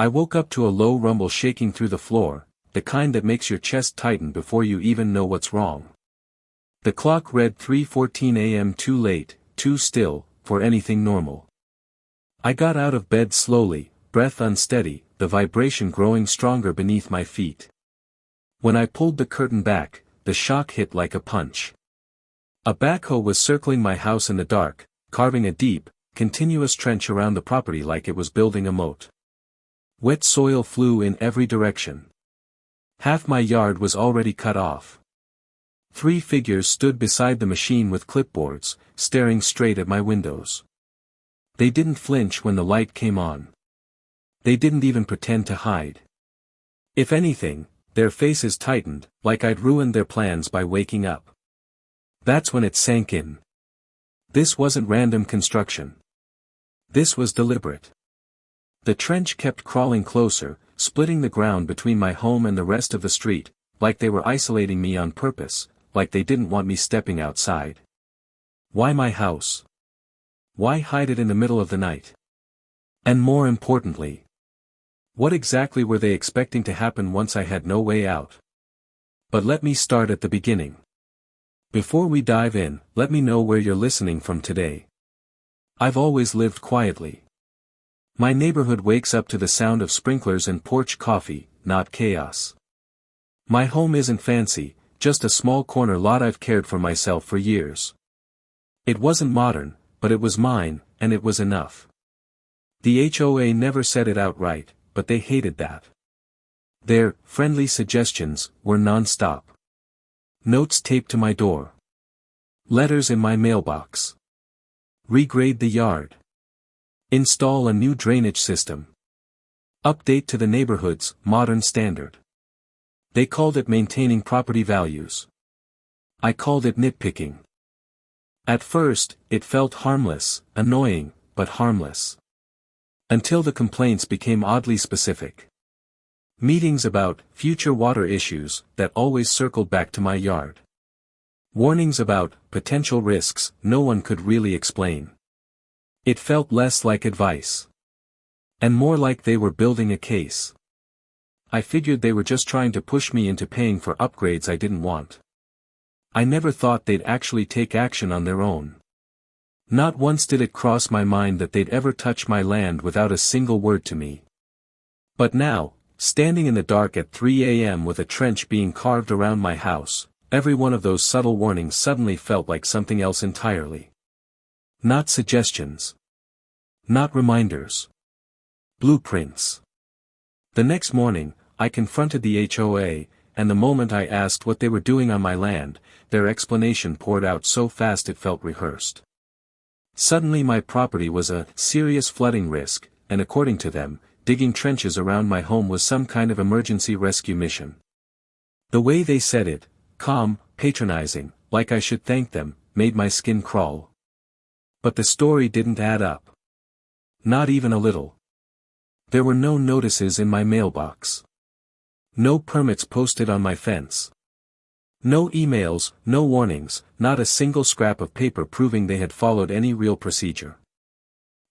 I woke up to a low rumble shaking through the floor, the kind that makes your chest tighten before you even know what's wrong. The clock read 3:14 a.m. too late, too still, for anything normal. I got out of bed slowly, breath unsteady, the vibration growing stronger beneath my feet. When I pulled the curtain back, the shock hit like a punch. A backhoe was circling my house in the dark, carving a deep, continuous trench around the property like it was building a moat. Wet soil flew in every direction. Half my yard was already cut off. 3 figures stood beside the machine with clipboards, staring straight at my windows. They didn't flinch when the light came on. They didn't even pretend to hide. If anything, their faces tightened, like I'd ruined their plans by waking up. That's when it sank in. This wasn't random construction. This was deliberate. The trench kept crawling closer, splitting the ground between my home and the rest of the street, like they were isolating me on purpose, like they didn't want me stepping outside. Why my house? Why hide it in the middle of the night? And more importantly, what exactly were they expecting to happen once I had no way out? But let me start at the beginning. Before we dive in, let me know where you're listening from today. I've always lived quietly. My neighborhood wakes up to the sound of sprinklers and porch coffee, not chaos. My home isn't fancy, just a small corner lot I've cared for myself for years. It wasn't modern, but it was mine, and it was enough. The HOA never said it outright, but they hated that. Their friendly suggestions were non-stop. Notes taped to my door. Letters in my mailbox. Regrade the yard. Install a new drainage system. Update to the neighborhood's modern standard. They called it maintaining property values. I called it nitpicking. At first, it felt harmless, annoying, but harmless. Until the complaints became oddly specific. Meetings about future water issues that always circled back to my yard. Warnings about potential risks no one could really explain. It felt less like advice. And more like they were building a case. I figured they were just trying to push me into paying for upgrades I didn't want. I never thought they'd actually take action on their own. Not once did it cross my mind that they'd ever touch my land without a single word to me. But now, standing in the dark at 3 a.m. with a trench being carved around my house, every one of those subtle warnings suddenly felt like something else entirely. Not suggestions. Not reminders. Blueprints. The next morning, I confronted the HOA, and the moment I asked what they were doing on my land, their explanation poured out so fast it felt rehearsed. Suddenly my property was a serious flooding risk, and according to them, digging trenches around my home was some kind of emergency rescue mission. The way they said it, calm, patronizing, like I should thank them, made my skin crawl. But the story didn't add up. Not even a little. There were no notices in my mailbox. No permits posted on my fence. No emails, no warnings, not a single scrap of paper proving they had followed any real procedure.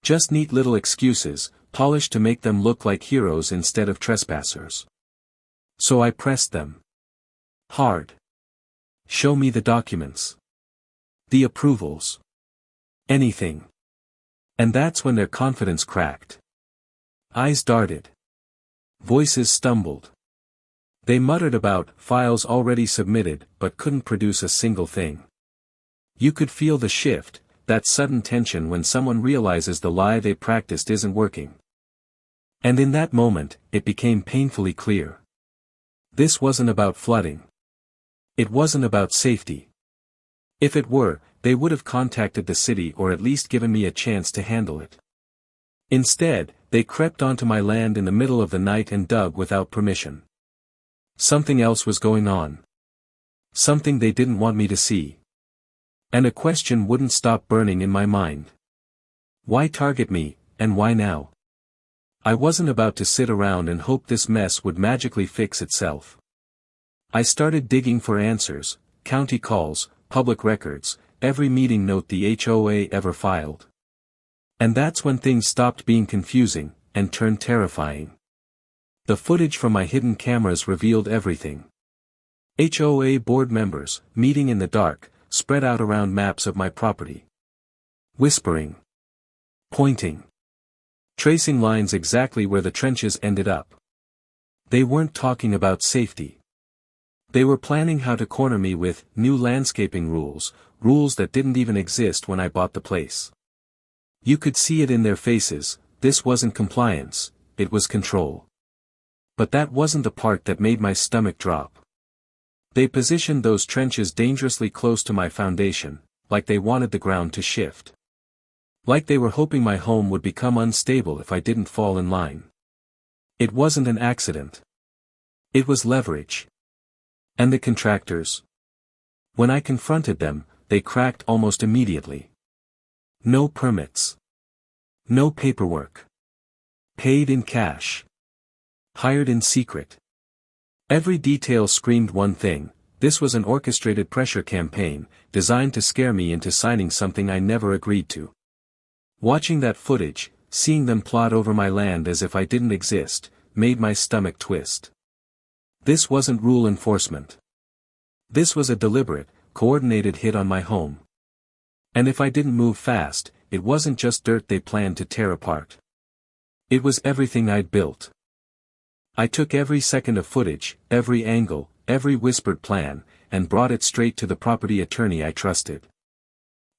Just neat little excuses, polished to make them look like heroes instead of trespassers. So I pressed them. Hard. Show me the documents. The approvals. Anything. And that's when their confidence cracked. Eyes darted. Voices stumbled. They muttered about files already submitted but couldn't produce a single thing. You could feel the shift, that sudden tension when someone realizes the lie they practiced isn't working. And in that moment, it became painfully clear. This wasn't about flooding. It wasn't about safety. If it were, they would have contacted the city or at least given me a chance to handle it. Instead, they crept onto my land in the middle of the night and dug without permission. Something else was going on. Something they didn't want me to see. And a question wouldn't stop burning in my mind. Why target me, and why now? I wasn't about to sit around and hope this mess would magically fix itself. I started digging for answers, county calls, public records, every meeting note the HOA ever filed. And that's when things stopped being confusing, and turned terrifying. The footage from my hidden cameras revealed everything. HOA board members, meeting in the dark, spread out around maps of my property. Whispering. Pointing. Tracing lines exactly where the trenches ended up. They weren't talking about safety. They were planning how to corner me with new landscaping rules, rules that didn't even exist when I bought the place. You could see it in their faces, this wasn't compliance, it was control. But that wasn't the part that made my stomach drop. They positioned those trenches dangerously close to my foundation, like they wanted the ground to shift. Like they were hoping my home would become unstable if I didn't fall in line. It wasn't an accident. It was leverage. And the contractors? When I confronted them, they cracked almost immediately. No permits. No paperwork. Paid in cash. Hired in secret. Every detail screamed one thing: this was an orchestrated pressure campaign, designed to scare me into signing something I never agreed to. Watching that footage, seeing them plot over my land as if I didn't exist, made my stomach twist. This wasn't rule enforcement. This was a deliberate, coordinated hit on my home. And if I didn't move fast, it wasn't just dirt they planned to tear apart. It was everything I'd built. I took every second of footage, every angle, every whispered plan, and brought it straight to the property attorney I trusted.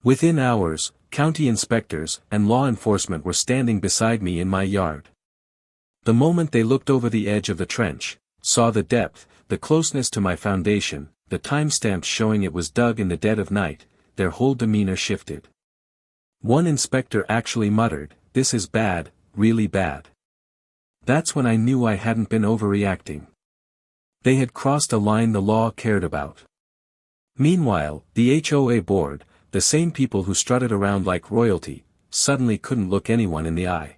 Within hours, county inspectors and law enforcement were standing beside me in my yard. The moment they looked over the edge of the trench, saw the depth, the closeness to my foundation, the timestamps showing it was dug in the dead of night, their whole demeanor shifted. One inspector actually muttered, "This is bad, really bad." That's when I knew I hadn't been overreacting. They had crossed a line the law cared about. Meanwhile, the HOA board, the same people who strutted around like royalty, suddenly couldn't look anyone in the eye.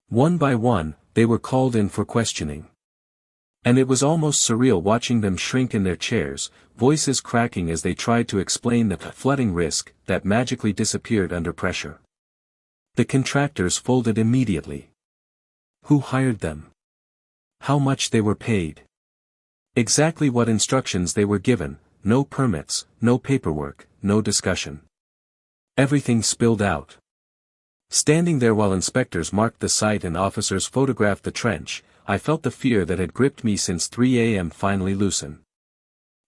One by one, they were called in for questioning. And it was almost surreal watching them shrink in their chairs, voices cracking as they tried to explain the flooding risk that magically disappeared under pressure. The contractors folded immediately. Who hired them? How much they were paid? Exactly what instructions they were given: no permits, no paperwork, no discussion. Everything spilled out. Standing there while inspectors marked the site and officers photographed the trench, I felt the fear that had gripped me since 3 a.m. finally loosen.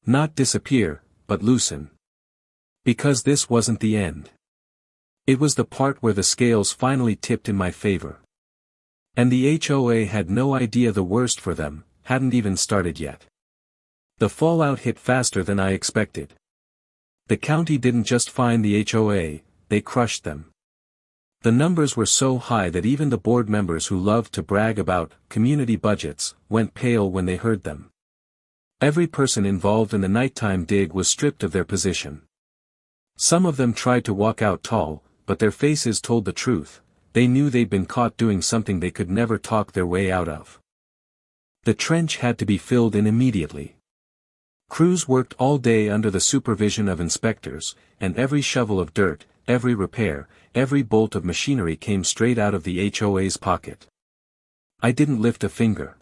Not disappear, but loosen. Because this wasn't the end. It was the part where the scales finally tipped in my favor. And the HOA had no idea the worst for them hadn't even started yet. The fallout hit faster than I expected. The county didn't just fine the HOA, they crushed them. The numbers were so high that even the board members who loved to brag about community budgets went pale when they heard them. Every person involved in the nighttime dig was stripped of their position. Some of them tried to walk out tall, but their faces told the truth. They knew they'd been caught doing something they could never talk their way out of. The trench had to be filled in immediately. Crews worked all day under the supervision of inspectors, and every shovel of dirt, every repair, every bolt of machinery came straight out of the HOA's pocket. I didn't lift a finger.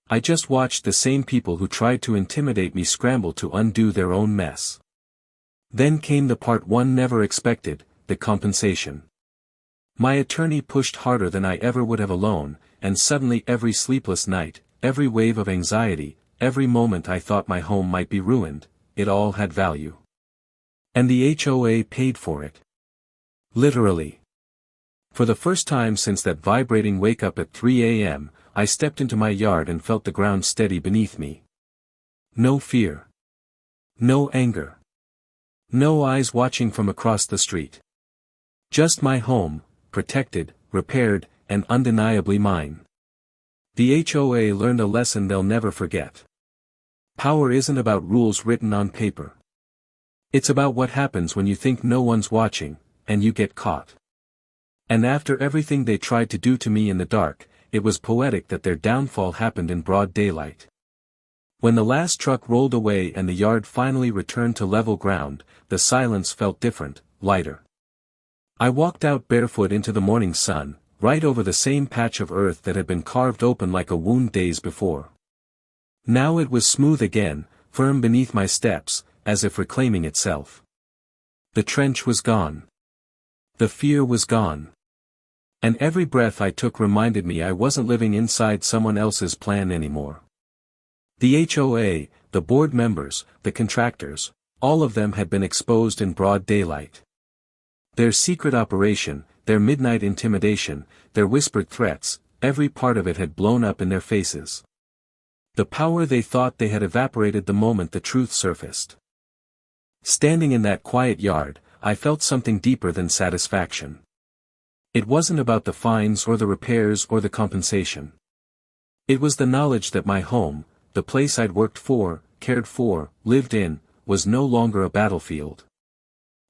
I just watched the same people who tried to intimidate me scramble to undo their own mess. Then came the part one never expected: the compensation. My attorney pushed harder than I ever would have alone, and suddenly every sleepless night, every wave of anxiety, every moment I thought my home might be ruined, it all had value. And the HOA paid for it. Literally. For the first time since that vibrating wake-up at 3 a.m., I stepped into my yard and felt the ground steady beneath me. No fear. No anger. No eyes watching from across the street. Just my home, protected, repaired, and undeniably mine. The HOA learned a lesson they'll never forget. Power isn't about rules written on paper. It's about what happens when you think no one's watching, and you get caught. And after everything they tried to do to me in the dark, it was poetic that their downfall happened in broad daylight. When the last truck rolled away and the yard finally returned to level ground, the silence felt different, lighter. I walked out barefoot into the morning sun, right over the same patch of earth that had been carved open like a wound days before. Now it was smooth again, firm beneath my steps, as if reclaiming itself. The trench was gone. The fear was gone. And every breath I took reminded me I wasn't living inside someone else's plan anymore. The HOA, the board members, the contractors, all of them had been exposed in broad daylight. Their secret operation, their midnight intimidation, their whispered threats, every part of it had blown up in their faces. The power they thought they had evaporated the moment the truth surfaced. Standing in that quiet yard, I felt something deeper than satisfaction. It wasn't about the fines or the repairs or the compensation. It was the knowledge that my home, the place I'd worked for, cared for, lived in, was no longer a battlefield.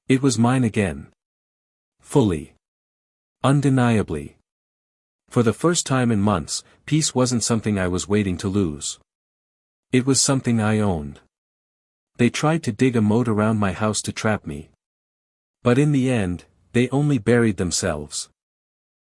It was mine again. Fully. Undeniably. For the first time in months, peace wasn't something I was waiting to lose. It was something I owned. They tried to dig a moat around my house to trap me. But in the end, they only buried themselves.